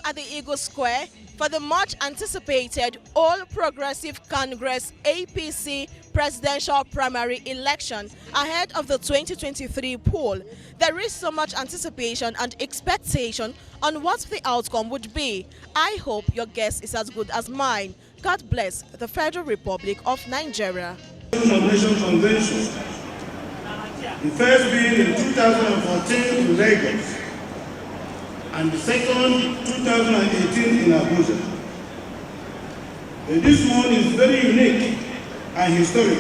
at the Eagle Square for the much-anticipated All Progressive Congress APC presidential primary election ahead of the 2023 poll. There is so much anticipation and expectation on what the outcome would be. I hope your guess is as good as mine. God bless the Federal Republic of Nigeria. Nomination Convention, the first being in 2014 in Lagos, and the second 2018 in Abuja. This one is very unique and historic,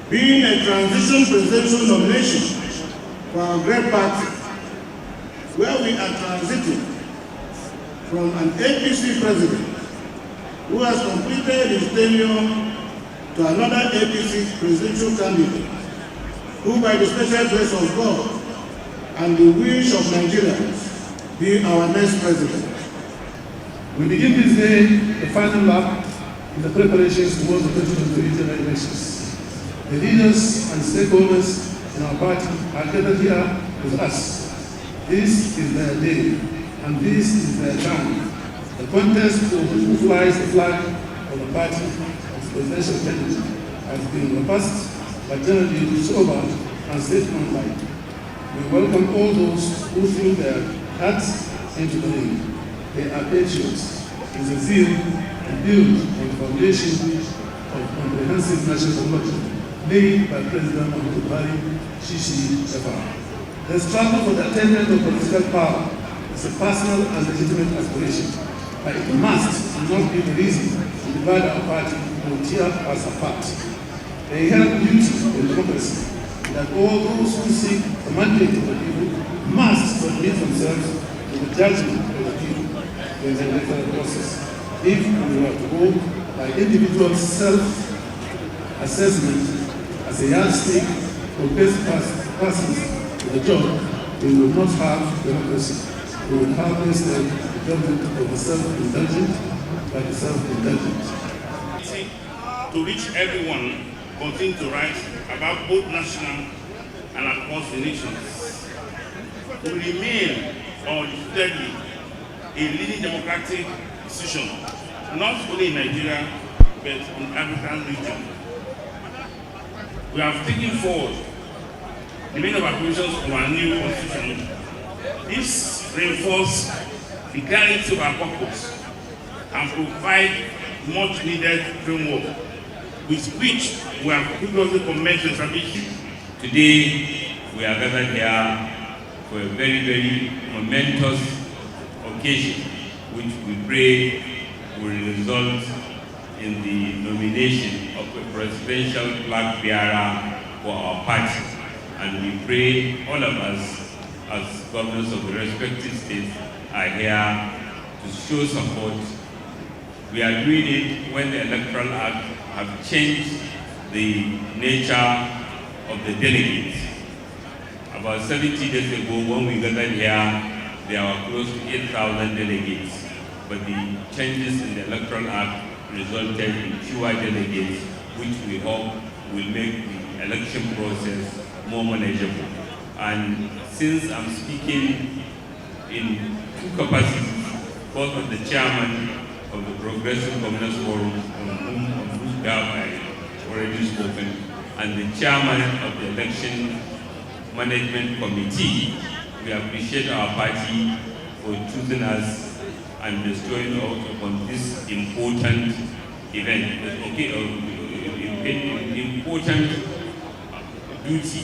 being a transition presidential nomination for our great party, where we are transiting from an APC president who has completed his tenure to another APC presidential candidate, who by the special grace of God and the wish of Nigerians be our next president. We begin this day the final lap in the preparations towards the 2023 general elections. The leaders and stakeholders in our party are gathered here with us. This is their day, and this is their time. The contest for who flies the flag of the party of the presidential candidate has been robust, but generally sober and statesmanlike. We welcome all those who threw their hats into the ring. They are patriots with a zeal to build on the foundation of comprehensive national development laid by President Muhammadu Buhari, The struggle for the attainment of political power is a personal and legitimate aspiration, but it must not be the reason to divide our party or tear us apart. The inherent beauty in democracy is that all those who seek the mandate of the people must submit themselves to the judgment of the people in the electoral process. If we were to go by individual self-assessment as a yardstick for best persons to the job, we will not have democracy. We will have instead the government of the self-indulgent by the self-indulgent. To reach everyone, continue to rise above both national and across the nations. We remain steadily a leading democratic institution, not only in Nigeria, but in the African region. We have taken forward the main of our provisions of our new constitution. This reinforces the clarity of our purpose and provide much needed framework with which we have previously commenced to establish. Today, we are gathered here for a very, very momentous occasion, which we pray will result in the nomination of a presidential flag bearer for our party. And we pray all of us, as governors of the respective states, are here to show support. We are doing it when the Electoral Act have changed the nature of the delegates. About 70 days ago, when we gathered here, there were close to 8,000 delegates. But the changes in the Electoral Act resulted in fewer delegates, which we hope will make the election process more manageable. And since I'm speaking in two capacities, both as the chairman of the Progressive Governance Forum, on whose behalf I already spoken, and the chairman of the Election Management Committee, we appreciate our party for choosing us and bestowing out upon this important event, important duty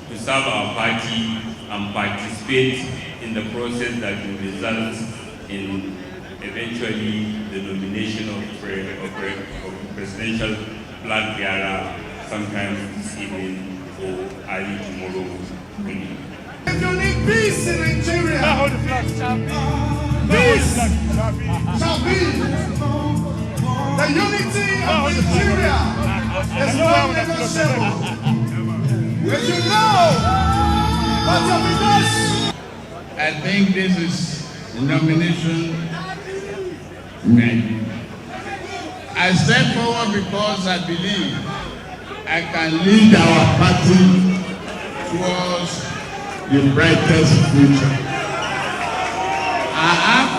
to serve our party and participate in the process that will result in eventually the nomination of presidential flag bearer sometime this evening or early tomorrow morning. If you need peace in Nigeria, peace shall be. The unity of Nigeria is non-negotiable. If you know what have been done, I think this is a nomination. I step forward because I believe I can lead our party towards the brightest future. I have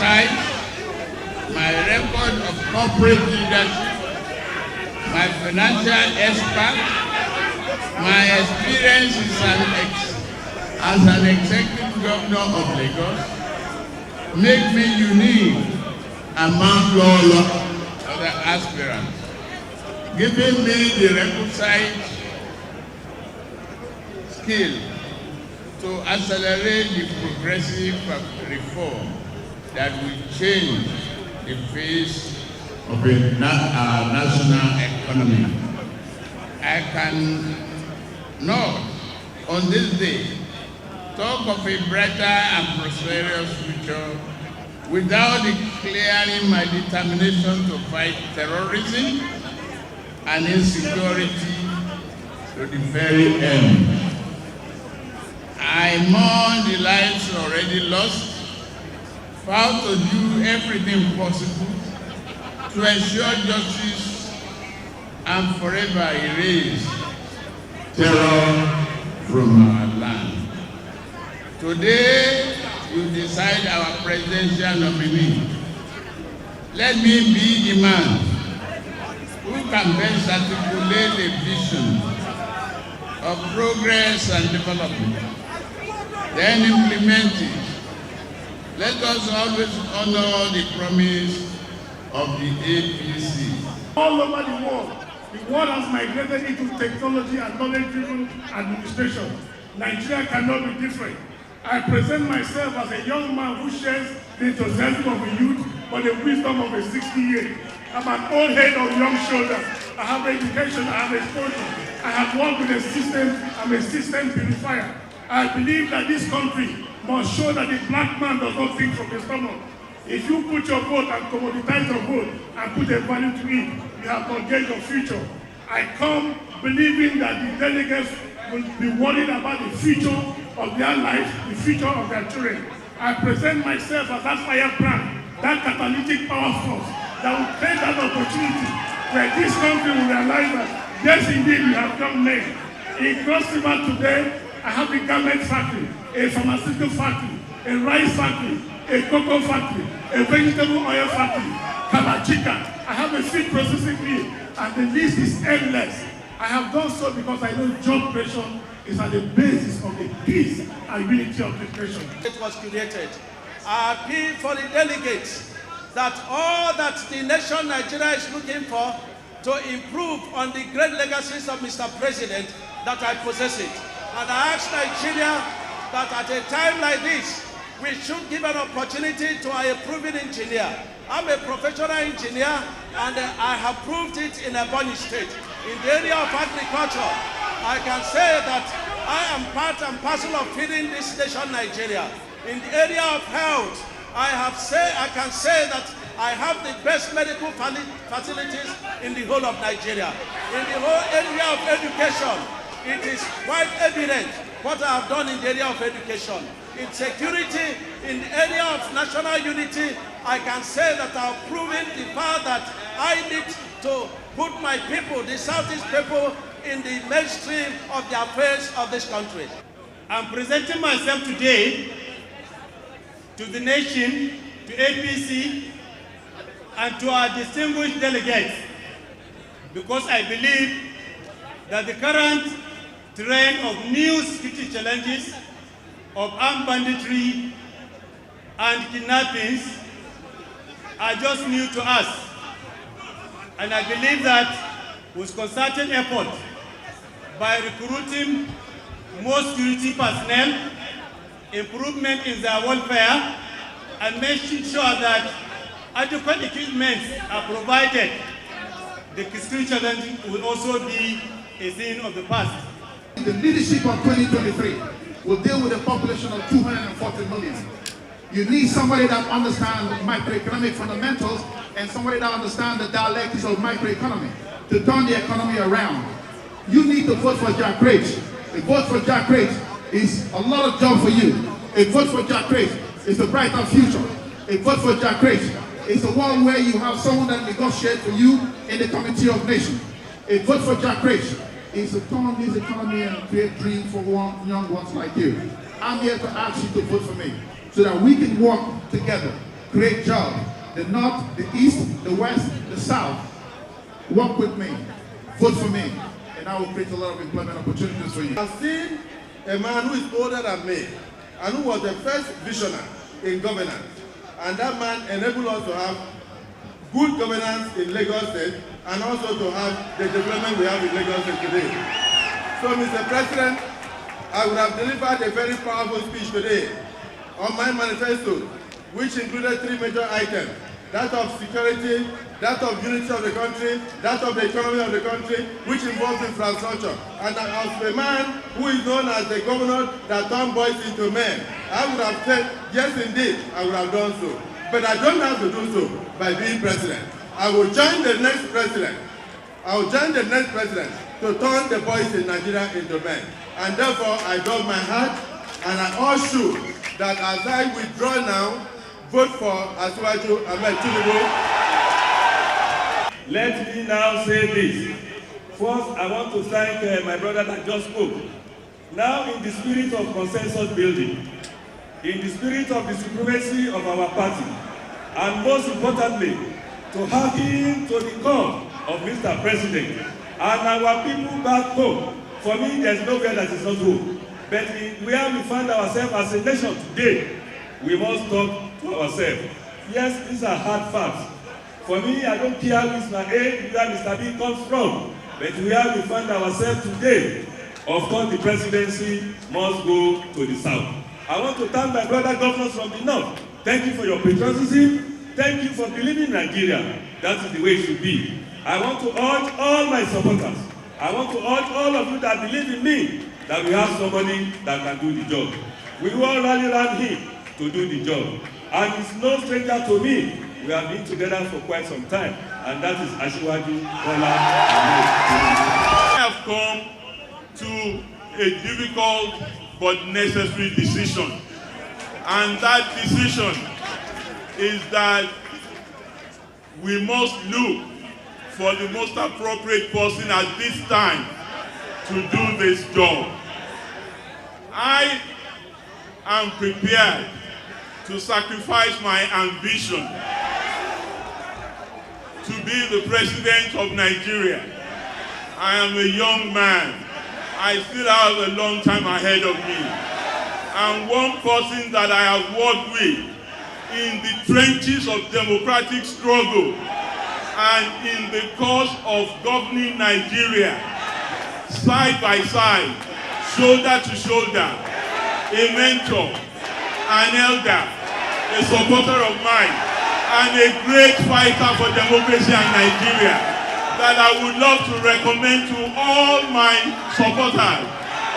expertise, my record of corporate leadership, my financial expert, my experience as an executive governor of Lagos make me unique among all other aspirants, giving me the requisite skill to accelerate the progressive reform that will change the face of our national economy. I can not, on this day, talk of a brighter and prosperous future without declaring my determination to fight terrorism and insecurity to the very end. I mourn the lives already lost, vow to do everything possible to ensure justice and forever erase terror from our land. Today, you decide our presidential nominee. Let me be the man who can best articulate a vision of progress and development, then implement it. Let us always honor the promise of the APC. All over the world has migrated into technology and knowledge-driven administration. Nigeria cannot be different. I present myself as a young man who shares the enthusiasm of a youth, but the wisdom of a 60-year. I'm an old head on young shoulders. I have education, I have exposure. I have worked with a system, I'm a system purifier. I believe that this country must show that the black man does not think from his stomach. If you put your vote and commoditize your vote and put a value to it, you have mortgaged your future. I come believing that the delegates will be worried about the future of their life, the future of their children. I present myself as that firebrand, that catalytic power force that will create that opportunity where this country will realize that, yes, indeed, we have young men. In Cross River today, I have a garment factory, a pharmaceutical factory, a rice factory, a cocoa factory, a vegetable oil factory, Kalachika. I have a feed processing mill, and the list is endless. I have done so because I know job creation is at the basis of the peace and unity of the nation. It was created. I appeal for the delegates that all that the nation Nigeria is looking for to improve on the great legacies of Mr. President, that I possess it. And I ask Nigeria that at a time like this, we should give an opportunity to a proven engineer. I'm a professional engineer, and I have proved it in a Ebonyi State. In the area of agriculture, I can say that I am part and parcel of feeding this nation, Nigeria. In the area of health, I can say that I have the best medical facilities in the whole of Nigeria. In the whole area of education, it is quite evident what I have done in the area of education. In security, in the area of national unity, I can say that I have proven the power that I need to put my people, the Southeast people, in the mainstream of the affairs of this country. I'm presenting myself today to the nation, to APC, and to our distinguished delegates, because I believe that the current trend of new security challenges of armed banditry and kidnappings are just new to us. And I believe that with concerted effort by recruiting more security personnel, improvement in their welfare, and making sure that adequate equipment are provided, the security challenge will also be a thing of the past. The leadership of 2023 will deal with a population of 240 million. You need somebody that understands microeconomic fundamentals and somebody that understands the dialectics of microeconomy to turn the economy around. You need to vote for Jack Craig. A vote for Jack Craig is a lot of job for you. A vote for Jack Craig is a brighter future. A vote for Jack Craig is a one where you have someone that negotiates for you in the Committee of Nations. A vote for Jack Craig is to turn this economy and create dreams for young ones like you. I'm here to ask you to vote for me so that we can work together create jobs. The North, the East, the West, the South. Work with me, vote for me, and I will create a lot of employment opportunities for you. I've seen a man who is older than me and who was the first visionary in governance. And that man enabled us to have good governance in Lagos State and also to have the development we have in Lagos State today. So, Mr. President, I would have delivered a very powerful speech today on my manifesto, which included 3 major items: that of security, that of unity of the country, that of the economy of the country, which involves infrastructure. And as a man who is known as the governor that turned boys into men, I would have said, yes indeed, I would have done so. But I don't have to do so by being president. I will join the next president. I will join the next president to turn the boys in Nigeria into men. And therefore, I gave my heart, and I assure that as I withdraw now, vote for Asiwaju Ahmed Tinubu. Let me now say this. First, I want to thank my brother that just spoke. Now, in the spirit of consensus building, in the spirit of the supremacy of our party, and most importantly, to hearken to the call of Mr. President and our people back home. For me, there's nowhere that is not home. But where we find ourselves as a nation today, we must talk to ourselves. Yes, these are hard facts. For me, I don't care who is my age, where Mr. B comes from. But where we find ourselves today, of course, the presidency must go to the south. I want to thank my brother governors from the north. Thank you for your patriotism. Thank you for believing in Nigeria. That is the way it should be. I want to urge all my supporters. I want to urge all of you that believe in me that we have somebody that can do the job. We all rally around him to do the job. And it's no stranger to me. We have been together for quite some time, and that is Asiwaju Bola Ahmed. I have come to a difficult but necessary decision. And that decision is that we must look for the most appropriate person at this time to do this job. I am prepared to sacrifice my ambition to be the president of Nigeria. I am a young man. I still have a long time ahead of me. And one person that I have worked with in the trenches of democratic struggle and in the cause of governing Nigeria, side by side, shoulder to shoulder, a mentor, an elder, a supporter of mine, and a great fighter for democracy in Nigeria that I would love to recommend to all my supporters,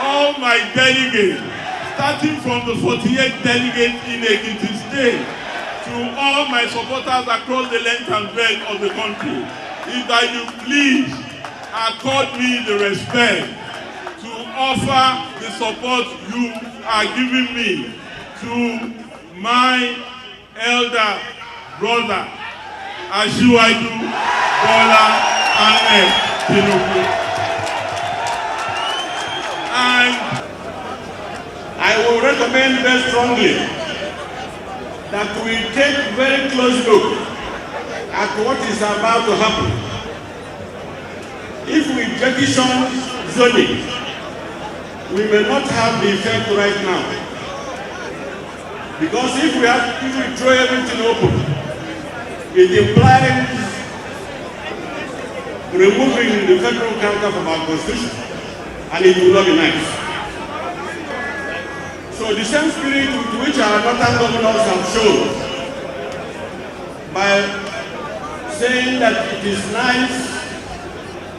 all my delegates, starting from the 48th delegate in Ekiti State to all my supporters across the length and breadth of the country, is that you please accord me the respect to offer the support you are giving me to my elder brother, Asiwaju Bola Ahmed Tinubu. And I will recommend very strongly that we take a very close look at what is about to happen. If we petition zoning, we may not have the effect right now. Because if we throw everything open, it implies removing the federal character from our constitution, and it will not be nice. So the same spirit with which our northern governors have shown by saying that it is nice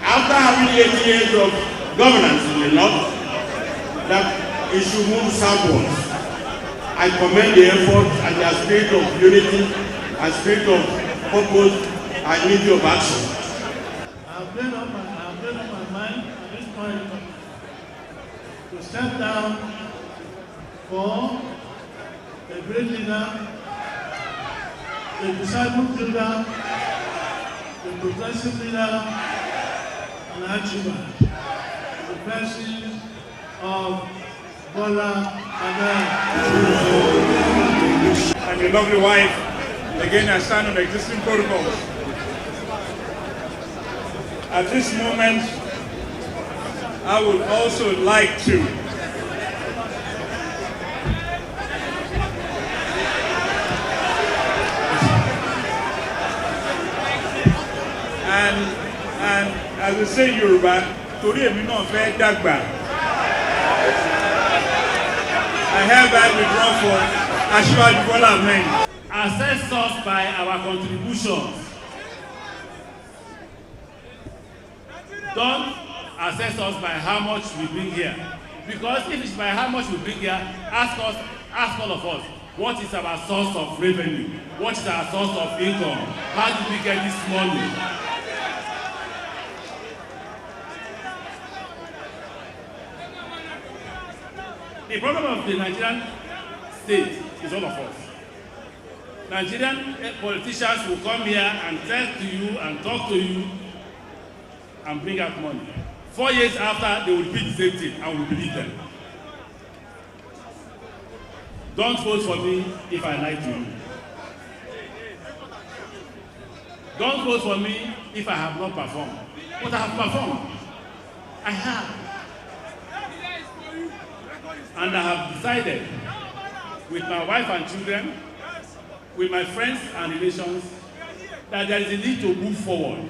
after having 8 years of governance in the north that it should move southwards. I commend the effort and their spirit of unity and spirit of purpose and need of action. I've made up my mind at this point to step down for a great leader, a disciple builder, a progressive leader, an achiever, the person of Bola Ahmed. And your lovely wife, Again, I stand on the existing protocols. At this moment, I would also like to and as I say Yoruba, torí èmi náà fẹ́ dàgbà. I hereby withdraw for Asiwaju Bola Ahmed. Assess us by our contributions. Don't assess us by how much we bring here. Because if it's by how much we bring here, ask all of us, what is our source of revenue? What is our source of income? How did we get this money? The problem of the Nigerian state is all of us. Nigerian politicians will come here and tell to you and talk to you and bring out money. 4 years after, they will repeat the same thing and we believe them. Don't vote for me if I lie to you. Don't vote for me if I have not performed. But I have performed. I have. And I have decided with my wife and children, with my friends and relations, that there is a need to move forward,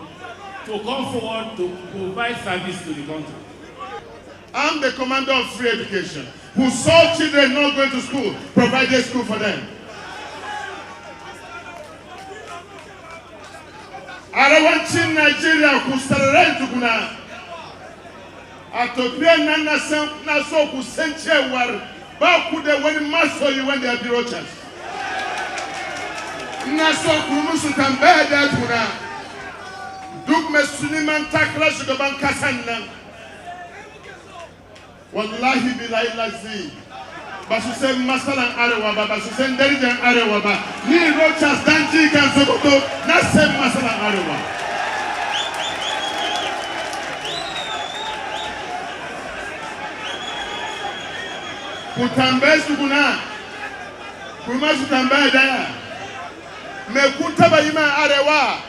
to come forward to provide service to the country. I'm the commander of free education, who saw children not going to school, provided school for them. Arawancin Nigeria ku sararen tukuna. Atopia nana na so ku senchewar ba ku da wani masoyi wanda ya biro can. Na so ku musu tambaya da tukuna. Duk mai Suleiman takara shugaban kasan nan. Wallahi billahi lazi. Ba su san masalan arewa ba su san darajar arewa ba. Ni Rochas Danji kan Sokoto na san masalan arewa. Ku tambaye su kuna, kuma su tambaya daya. Me kun taba yi ma arewa.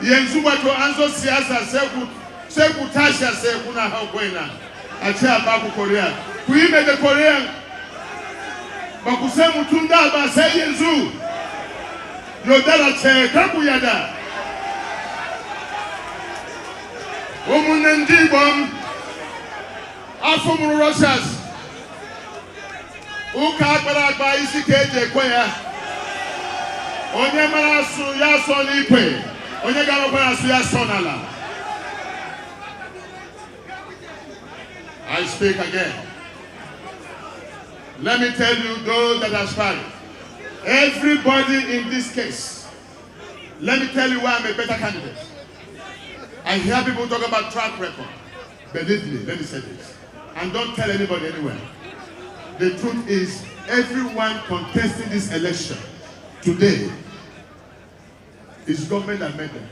Yanzu wato an zo siyasa sai ku tashi sai kuna hau koina. A ce a baku Korea. Ku yi mai da Korean. Ba ku sai mutum da ba sai yanzu. Yaudara ce kar ku yada. Umunan dibom. Afumuru Rochas. Uka akparagba isi keje kwaya. Onye mara su ya so n'ikwe. Onye gara su ya so n'ala. I speak again. Let me tell you those that aspire. Everybody in this case. Let me tell you why I'm a better candidate. I hear people talk about track record. Believe me, let me say this. And don't tell anybody anywhere. The truth is, everyone contesting this election today is government that made them.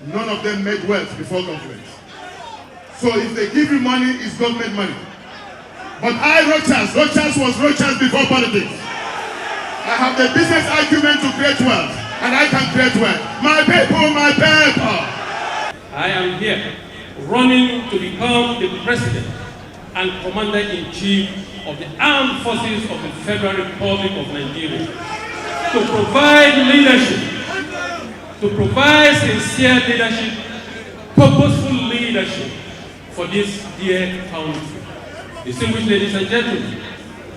None of them made wealth before government. So if they give you money, it's government money. But Rochas was Rochas before politics. I have the business acumen to create wealth, and I can create wealth. My people, my people. I am here running to become the president and commander-in-chief of the armed forces of the Federal Republic of Nigeria, to provide leadership, to provide sincere leadership, purposeful leadership for this dear country. Distinguished ladies and gentlemen,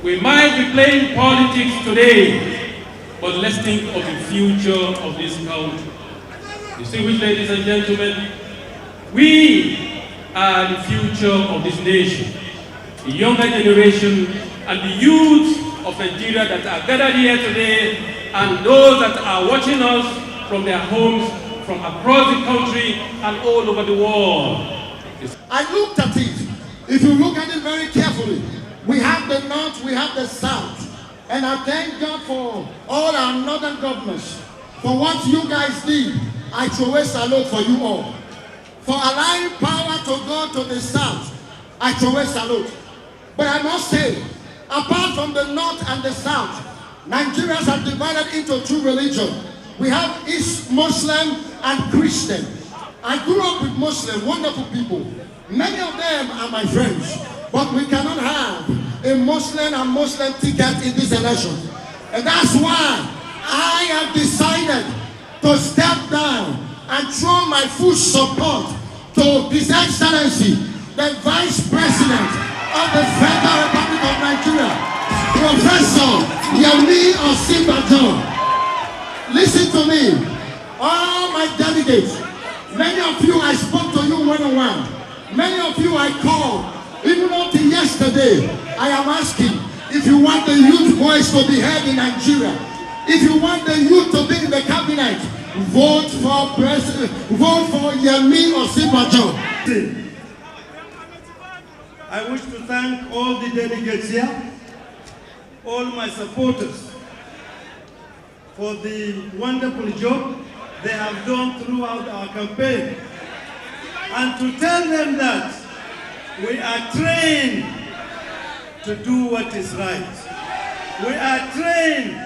we might be playing politics today, but let's think of the future of this country. Distinguished ladies and gentlemen, we are the future of this nation. The younger generation and the youth of Nigeria that are gathered here today, and those that are watching us from their homes, from across the country and all over the world. I looked at it. If you look at it very carefully, we have the north, we have the south. And I thank God for all our northern governors. For what you guys did, I throw a salute for you all. For allowing power to go to the south, I throw a salute. But I must say, apart from the north and the south, Nigerians are divided into two religions. We have East Muslim and Christian. I grew up with Muslim, wonderful people. Many of them are my friends, but we cannot have a Muslim and Muslim ticket in this election. And that's why I have decided to step down and throw my full support to His Excellency, the Vice President of the Federal Republic of Nigeria, Professor Yemi Osinbajo. Listen to me, all my delegates. Many of you I spoke to you one-on-one. Many of you I called. Even until yesterday, I am asking if you want the youth voice to be heard in Nigeria. If you want the youth to be in the cabinet, vote for President, vote for Yemi Osinbajo. I wish to thank all the delegates here, all my supporters, for the wonderful job they have done throughout our campaign, and to tell them that we are trained to do what is right. We are trained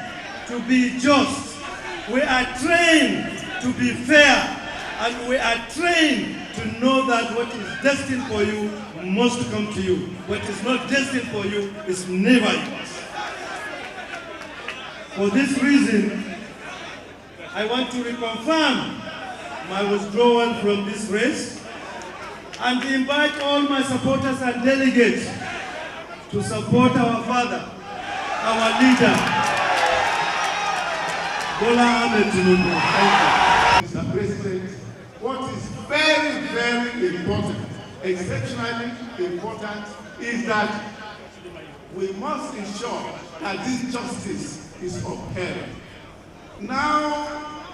to be just. We are trained to be fair. And we are trained to know that what is destined for you must come to you. What is not destined for you is never yours. For this reason, I want to reconfirm my withdrawal from this race and to invite all my supporters and delegates to support our father, our leader, Bola Ahmed Tinubu. Thank you. Mr. President, what is very, very important, exceptionally important, is that we must ensure that this justice is upheld. Now,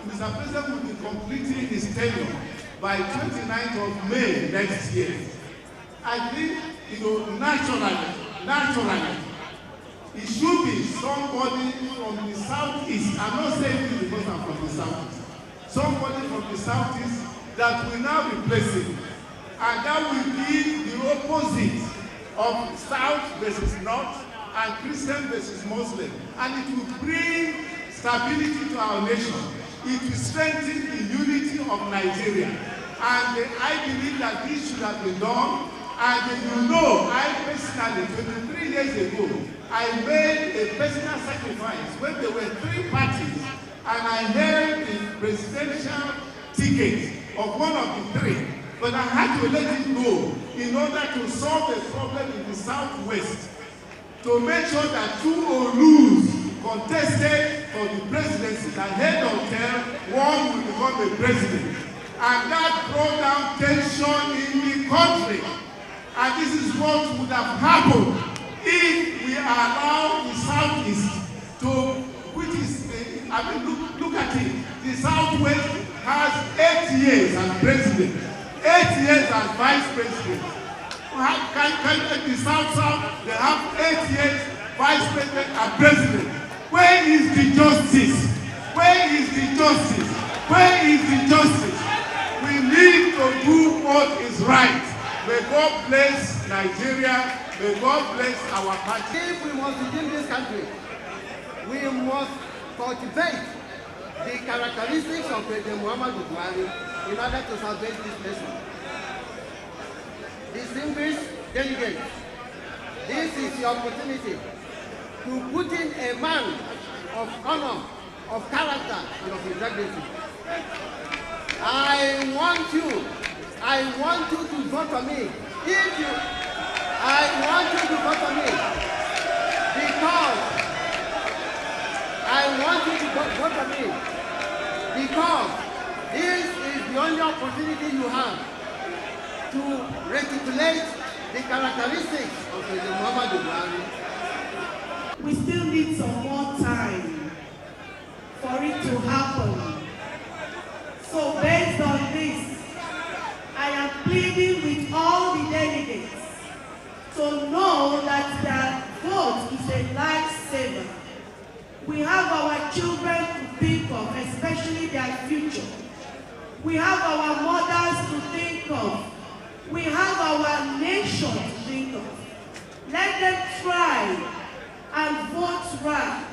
Mr. President will be completing his tenure by 29th of May next year. I think, naturally, it should be somebody from the southeast. I'm not saying this because I'm from the southeast. Somebody from the southeast that will now replace him. And that will be the opposite of South versus North and Christian versus Muslim. And it will bring stability to our nation. It will strengthen the unity of Nigeria. And I believe that this should have been done. And you know, I personally, 23 years ago, I made a personal sacrifice when there were 3 parties and I held the presidential ticket of one of the 3. But I had to let it go in order to solve the problem in the Southwest, to make sure that 2 Olus contested for the presidency, that head of term, one will become the president. And that brought down tension in the country. And this is what would have happened if we allow the Southeast to, which is, look at it. The Southwest has 8 years as president, 8 years as vice president. Can the South, they have 8 years vice president and president. Where is the justice? Where is the justice? Where is the justice? We need to do what is right. May God bless Nigeria. May God bless our country. If we must redeem this country, we must cultivate the characteristics of President Muhammadu Buhari in order to salvage this nation. Distinguished delegates, this is your opportunity to put in a man of honor, of character, and of integrity. I want you to vote for me. I want you to vote for me because this is the only opportunity you have to reticulate the characteristics of President Muhammadu Buhari. We still need some more time for it to happen. So based on this, I am pleading with all the delegates to know that their vote is a lifesaver. We have our children to think of, especially their future. We have our mothers to think of. We have our nation to think of. Let them try and vote right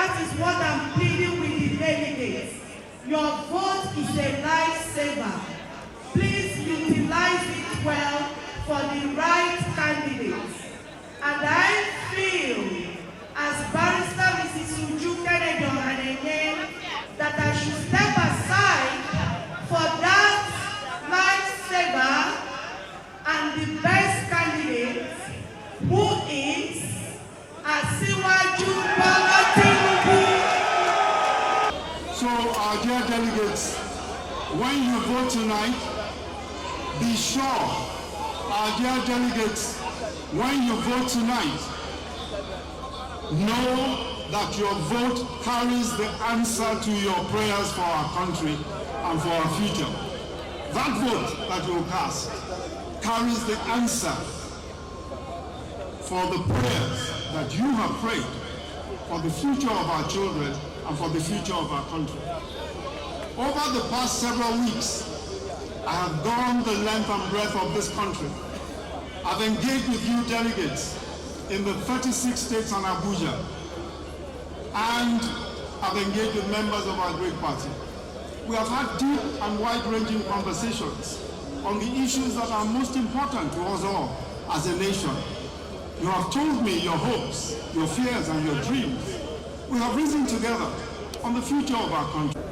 That is what I'm pleading with the delegates. Your vote is a lifesaver. Please utilize it well for the right candidates. And I feel, as Barrister Mrs. Uju Kennedy Ohanenye, that I should step aside for that lifesaver and the best candidate, who is Asiwaju Bola Tinubu. So, our dear delegates, when you vote tonight, be sure, our dear delegates, when you vote tonight, know that your vote carries the answer to your prayers for our country and for our future. That vote that you will cast carries the answer for the prayers that you have prayed for the future of our children and for the future of our country. Over the past several weeks, I have gone the length and breadth of this country. I've engaged with you delegates in the 36 states and Abuja, and I've engaged with members of our great party. We have had deep and wide-ranging conversations on the issues that are most important to us all as a nation. You have told me your hopes, your fears, and your dreams. We have reasoned together on the future of our country.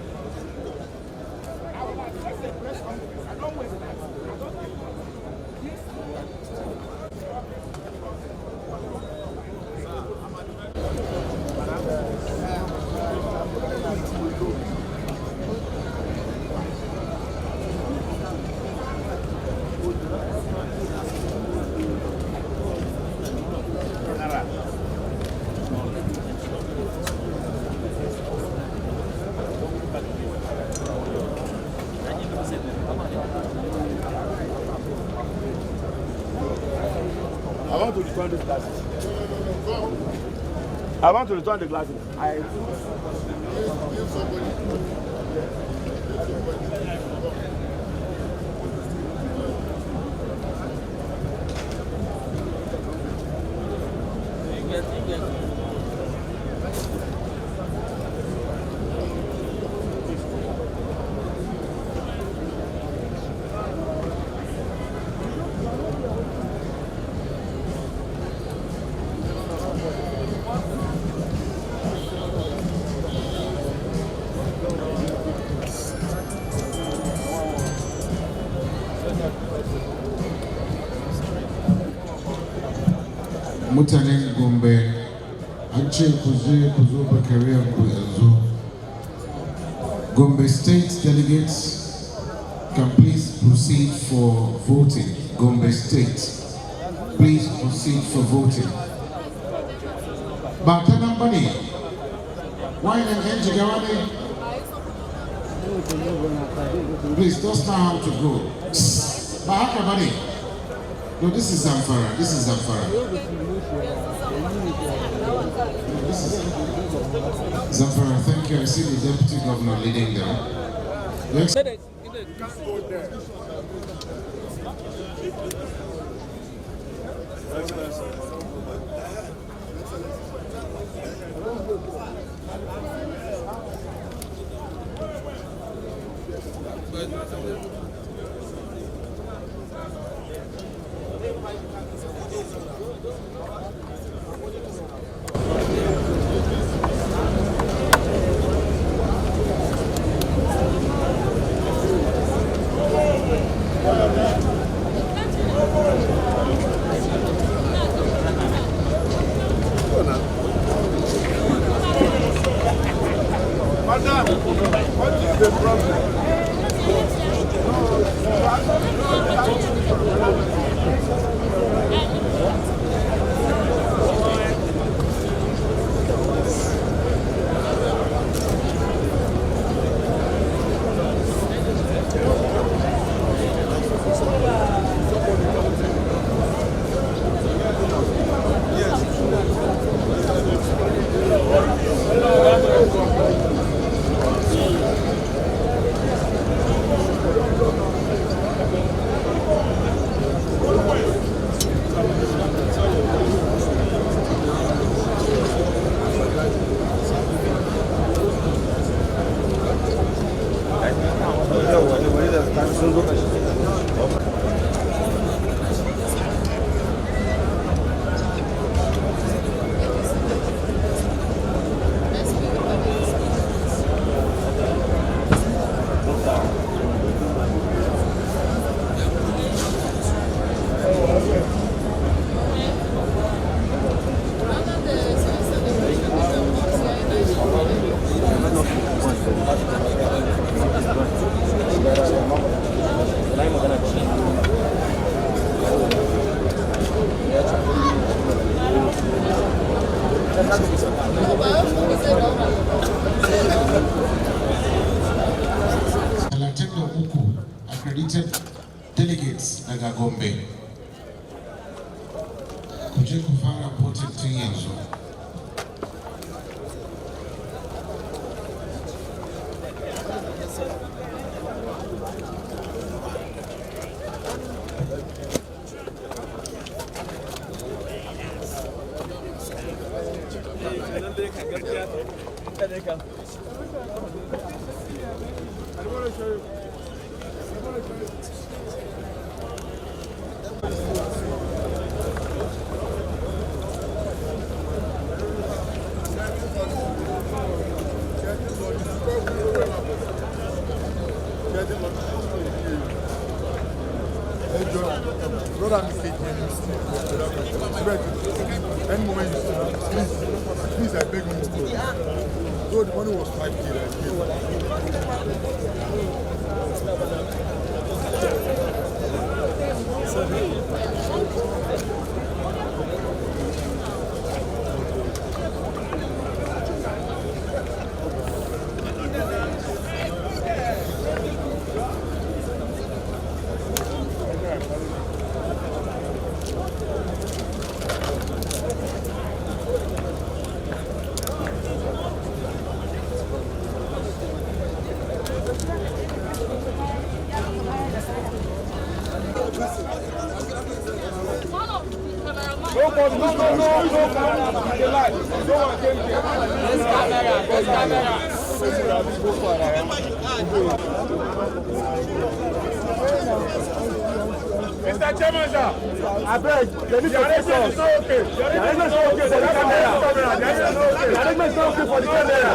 I want to return these glasses. I want to return the glasses. Mutanen Gombe an ce ku zo bakariyar ku yanzu. Gombe State delegates can please proceed for voting. Gombe State, please proceed for voting. Ba ta nan bane, wayannan yan jigawa ne. Please, that's not how to go. Ba haka bane. No, this is Zamfara. This is Zamfara. Zamfara, thank you. I see the deputy governor leading them. Madam, what is the problem? accredited delegates daga Gombe. Kuje ku fara voting tun yanzu. Any moment you see, please, I beg you to go. Though the money was 5K, Mr. Chairman, sir, I beg, the arrangement is not okay. The arrangement is not okay for the camera. The arrangement is not okay for the camera.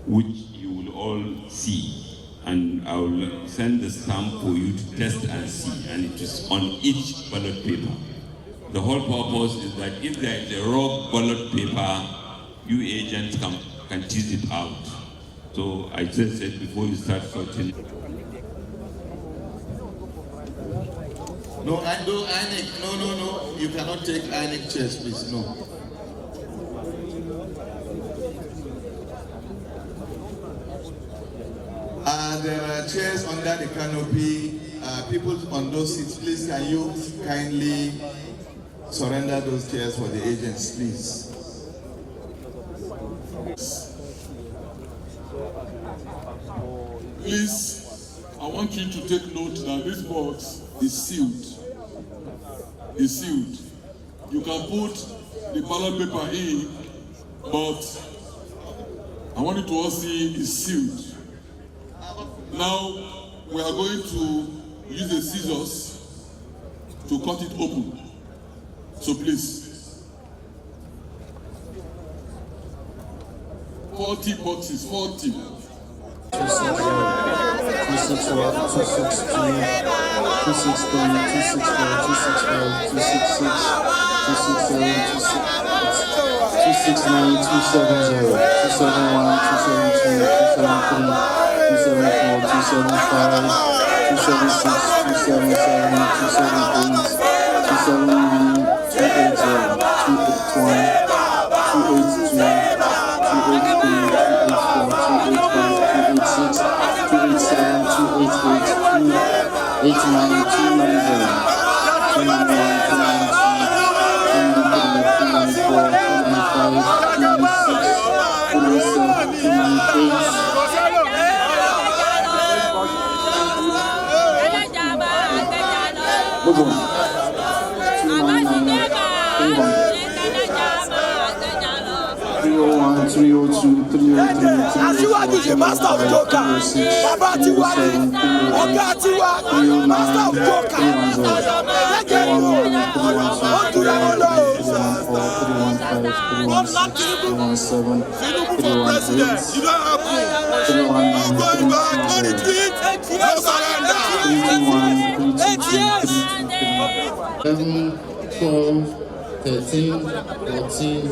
Which you will all see, and I will send the stamp for you to test and see, and it is on each ballot paper. The whole purpose is that if there is a raw ballot paper, you agents can tease it out. So I just said before you start sorting. No, INEC, no. You cannot take INEC chairs, please, no. There are chairs under the canopy. People on those seats, please, can you kindly surrender those chairs for the agents, please? Please, I want you to take note that this box is sealed. It's sealed. You can put the ballot paper in, but I want you to all see it's sealed. Now, we are going to use the scissors to cut it open. So please. 40 boxes, 40. 261, 262, 263, 264, 265, 266, 267, 269, 270, 271, 272, 273. 274, 275, 276, 277, 278, 279, 280, 281, 282, 283, 284, 285, 286, 287, 288, 289, 290, 291, 292, 293, 294, 295, 296, 297, 298. Boom. 299, 300. 301, 302, 303, Aṣíwájú ṣe master of joker. Bàbá tiwa ni ọ̀gá tiwa master of joker. Lẹ́gẹ̀ẹ́ ni o, ó dúró wọn lọ o. 315, 316, 317, 318, 11, 12, 13, 14,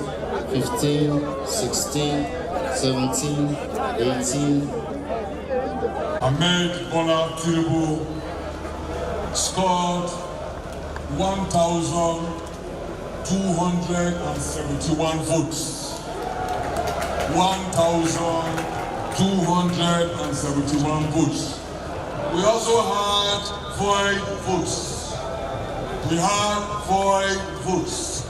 15, 16, 17, 18. Ahmed Bola Tinubu scored 1,271 votes. 1,271 votes. We also had void votes. We had void votes.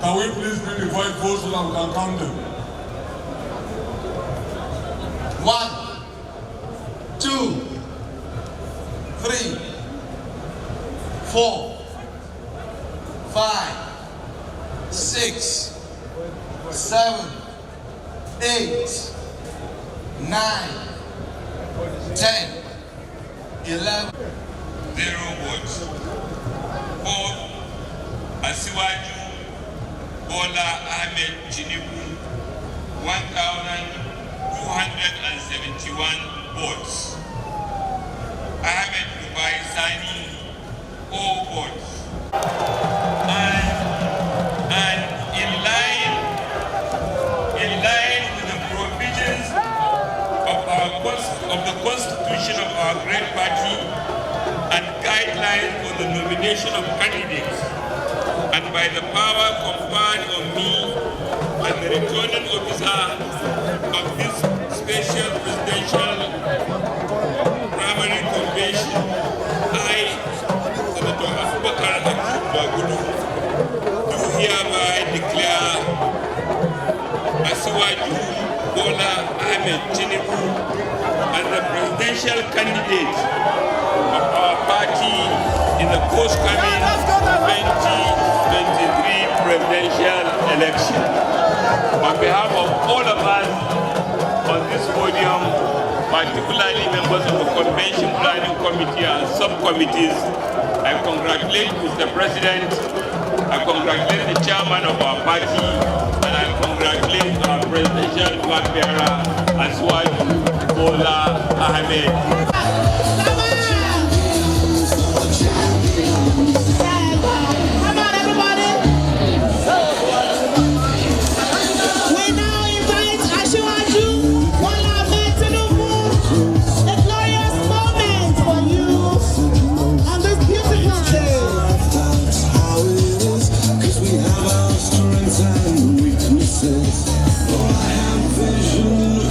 Can we please bring the void votes so that we can count them? 1, 2, 3, 4, 5, 6, 7, 8, 9, 10, 11. 0 votes. Both Asiwaju Bola Ahmed Tinubu, 1,271 votes. Ahmed Dubai Sani, 4 votes. And in line with the provisions of the Constitution of our great party and guidelines for the nomination of candidates, and by the power conferred on me as the returning officer of this special presidential primary convention, I, Senator Abubakar Bagudu, do hereby declare Asiwaju Bola Ahmed Tinubu as the presidential candidate of our party in the forthcoming 2023 presidential election. On behalf of all of us on this podium, particularly members of the Convention Planning Committee and subcommittees, I congratulate Mr. President, I congratulate the chairman of our party, and I congratulate our presidential flag bearer, Asiwaju Bola Ahmed.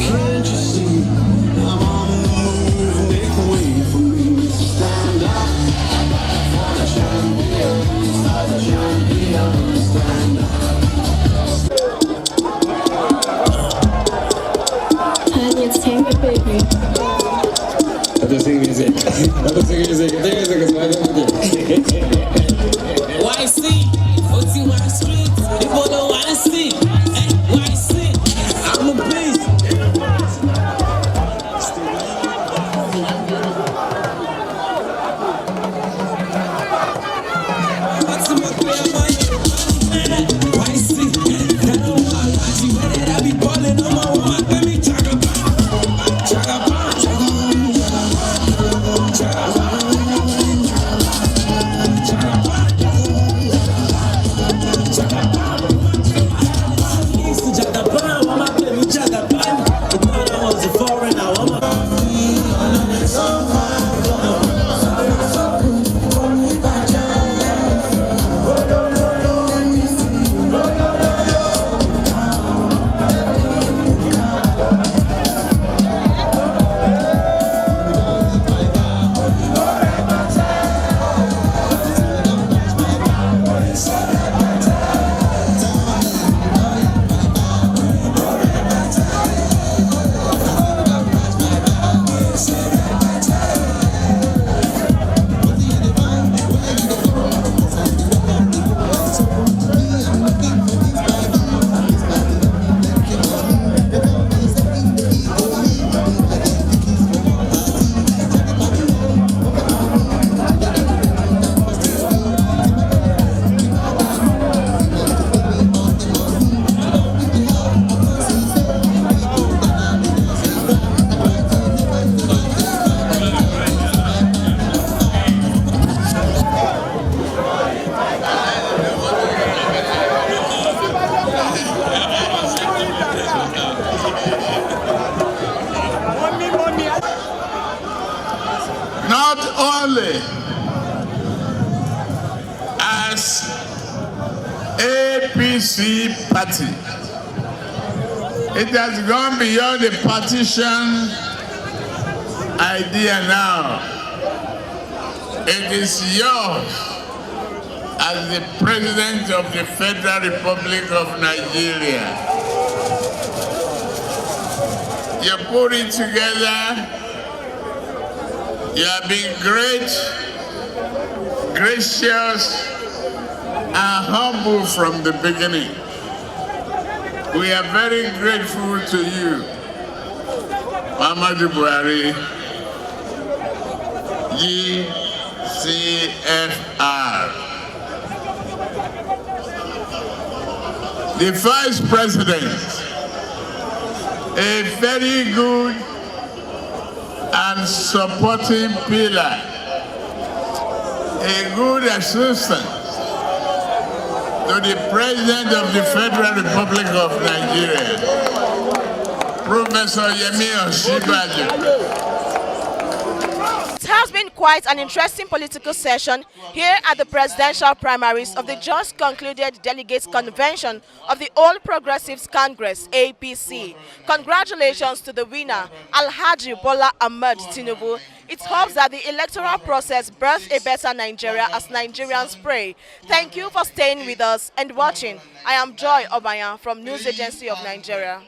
Can't you see? I'm on the move, make way. as APC party. It has gone beyond the partition idea now. It is yours as the President of the Federal Republic of Nigeria. You put it together. You have been great, gracious, and humble from the beginning. We are very grateful to you, Muhammadu Buhari, GCFR. The Vice President, a very good and supporting pillar, a good assistant to the President of the Federal Republic of Nigeria, Professor Yemi Osinbajo. It has been quite an interesting political session here at the presidential primaries of the just concluded Delegates Convention of the All Progressives Congress, APC. Congratulations to the winner, Alhaji Bola Ahmed Tinubu. It hopes that the electoral process births a better Nigeria as Nigerians pray. Thank you for staying with us and watching. I am Joy Obaya from News Agency of Nigeria.